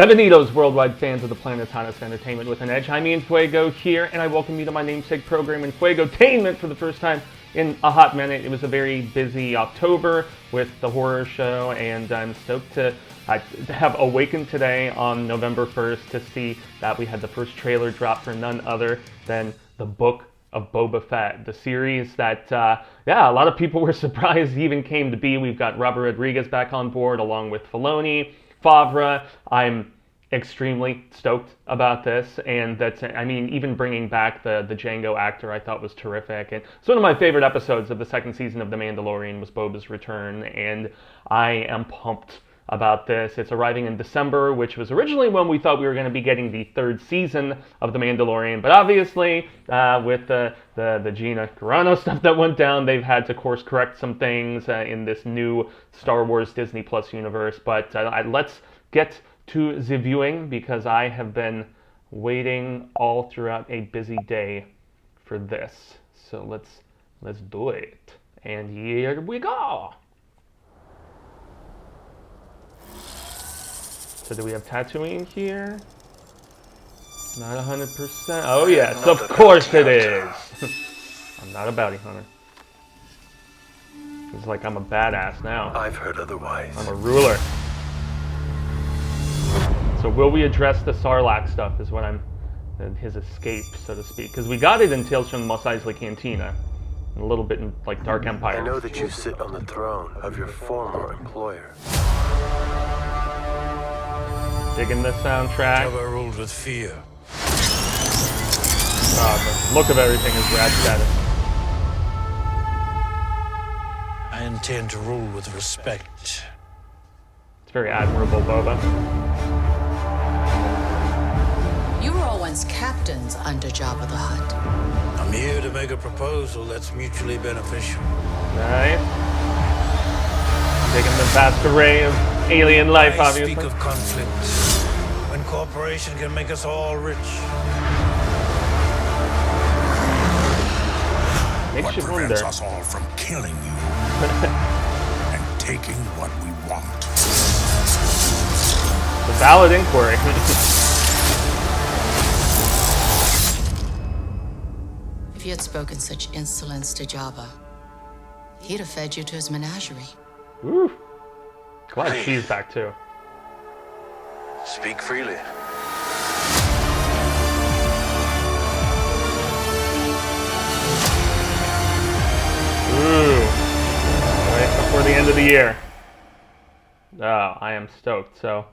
Bienvenidos, worldwide fans of the planet's hottest entertainment with an edge. Jaime En Fuego here, and I welcome you to my namesake program, Enfuegotainment, for the first time in a hot minute. It was a very busy October with the horror show, and I'm stoked to have awakened today on November 1st to see that we had the first trailer drop for none other than the book of Boba Fett, the series that, a lot of people were surprised even came to be. We've got Robert Rodriguez back on board, along with Filoni, Favre. I'm extremely stoked about this, and even bringing back the Django actor I thought was terrific. And it's one of my favorite episodes of the second season of The Mandalorian was Boba's return, and I am pumped about this. It's arriving in December, which was originally when we thought we were going to be getting the third season of The Mandalorian, but obviously with the Gina Carano stuff that went down, they've had to course correct some things in this new Star Wars Disney Plus universe. But let's get to the viewing, because I have been waiting all throughout a busy day for this. So let's do it. And here we go. So do we have Tatooine here? Not 100%. Oh yes, of course it is. I'm not a bounty hunter. It's like I'm a badass now. I've heard otherwise. I'm a ruler. So will we address the Sarlacc stuff is what his escape, so to speak. Because we got it in Tales from the Mos Eisley Cantina. And a little bit in like Dark Empire. I know that you sit on the throne of your former employer. Digging this soundtrack. Never ruled with fear. The look of everything is rad status. I intend to rule with respect. It's very admirable, Boba. You were all once captains under Jabba the Hutt. I'm here to make a proposal that's mutually beneficial. Nice. Digging the vast array of alien life, I obviously. speak of conflict when cooperation can make us all rich. Makes What you prevents wonder. us all from killing you and taking what we want? The valid inquiry. If you had spoken such insolence to Jabba, he'd have fed you to his menagerie. Ooh. Glad she's back too. Speak freely. Ooh. Right before the end of the year. Oh, I am stoked. So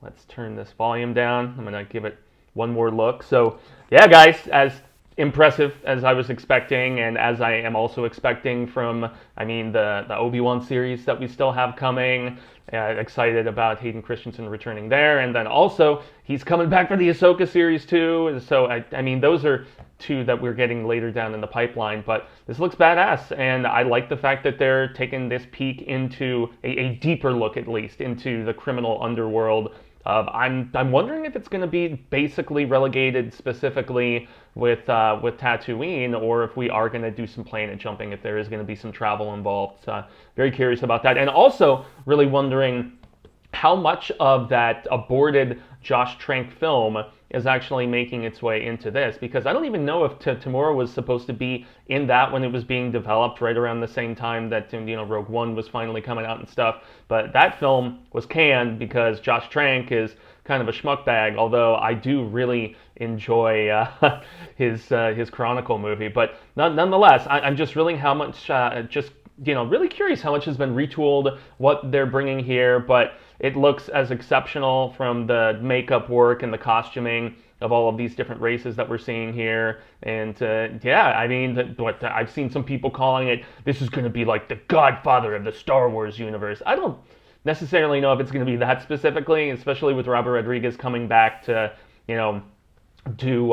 let's turn this volume down. I'm gonna give it one more look. So yeah, guys, as impressive as I was expecting, and as I am also expecting from, the Obi-Wan series that we still have coming. Excited about Hayden Christensen returning there, and then also he's coming back for the Ahsoka series too. So those are two that we're getting later down in the pipeline, but this looks badass, and I like the fact that they're taking this peek into a deeper look, at least, into the criminal underworld. I'm wondering if it's going to be basically relegated specifically with Tatooine, or if we are going to do some planet jumping, if there is going to be some travel involved. Very curious about that, and also really wondering how much of that aborted Josh Trank film is actually making its way into this, because I don't even know if Tamura was supposed to be in that when it was being developed, right around the same time that Rogue One was finally coming out and stuff. But that film was canned because Josh Trank is kind of a schmuck bag, although I do really enjoy his Chronicle movie. But nonetheless, I'm just really really curious how much has been retooled, what they're bringing here, but it looks as exceptional from the makeup work and the costuming of all of these different races that we're seeing here. And I've seen some people calling it, this is going to be like the Godfather of the Star Wars universe. I don't necessarily know if it's going to be that specifically, especially with Robert Rodriguez coming back to, do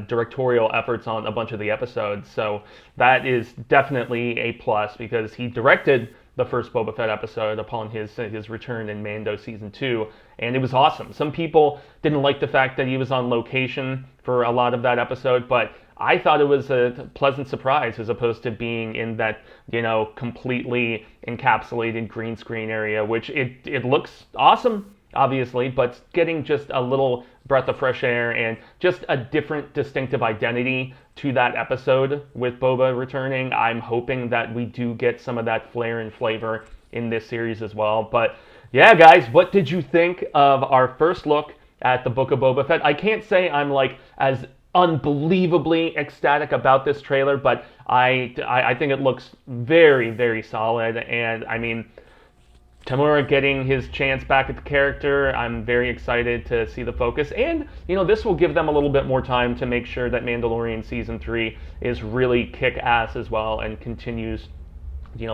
directorial efforts on a bunch of the episodes. So that is definitely a plus, because he directed the first Boba Fett episode upon his return in Mando Season 2, and it was awesome. Some people didn't like the fact that he was on location for a lot of that episode, but I thought it was a pleasant surprise as opposed to being in that, completely encapsulated green screen area, which it looks awesome. obviously, but getting just a little breath of fresh air and just a different distinctive identity to that episode with Boba returning. I'm hoping that we do get some of that flair and flavor in this series as well. But yeah, guys, what did you think of our first look at the Book of Boba Fett? I can't say I'm like as unbelievably ecstatic about this trailer, but I think it looks very, very solid. And I mean, Tamura getting his chance back at the character, I'm very excited to see the focus. And, this will give them a little bit more time to make sure that Mandalorian Season 3 is really kick-ass as well and continues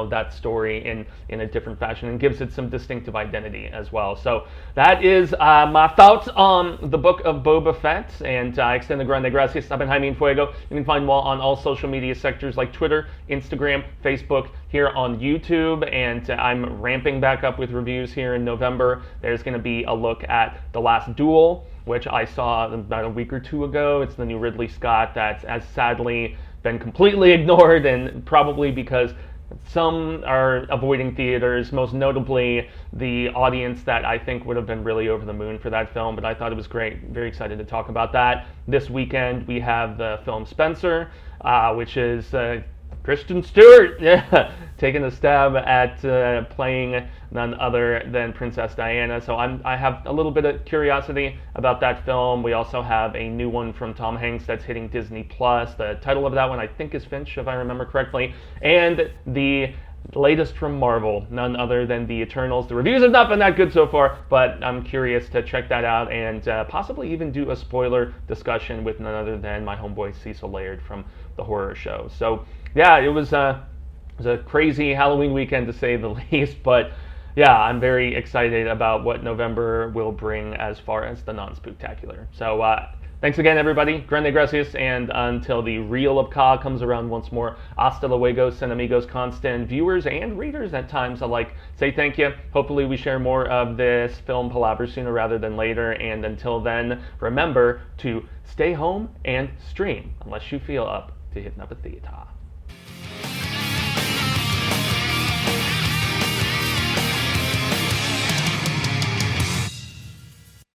that story in a different fashion and gives it some distinctive identity as well. So that is my thoughts on the Book of Boba Fett, and I extend the grande gracias. I've been Jaime En Fuego. You can find me on all social media sectors like Twitter, Instagram, Facebook, here on YouTube, and I'm ramping back up with reviews here in November. There's going to be a look at The Last Duel, which I saw about a week or two ago. It's the new Ridley Scott that has sadly been completely ignored, and probably because some are avoiding theaters, most notably the audience that I think would have been really over the moon for that film, but I thought it was great. Very excited to talk about that. This weekend we have the film Spencer, which is Kristen Stewart, taking a stab at playing none other than Princess Diana. So I have a little bit of curiosity about that film. We also have a new one from Tom Hanks that's hitting Disney Plus. The title of that one I think is Finch, if I remember correctly. And the latest from Marvel, none other than The Eternals. The reviews have not been that good so far, but I'm curious to check that out and possibly even do a spoiler discussion with none other than my homeboy Cecil Laird from The Horror Show. So yeah, it was a crazy Halloween weekend to say the least, but yeah, I'm very excited about what November will bring as far as the non-spooktacular. So thanks again, everybody. Grande gracias, and until the Reel of Ka comes around once more, hasta luego, Cinemigos, constant viewers and readers at times alike. Say thank you. Hopefully we share more of this film palaver sooner rather than later, and until then, remember to stay home and stream, unless you feel up to hitting up a theater.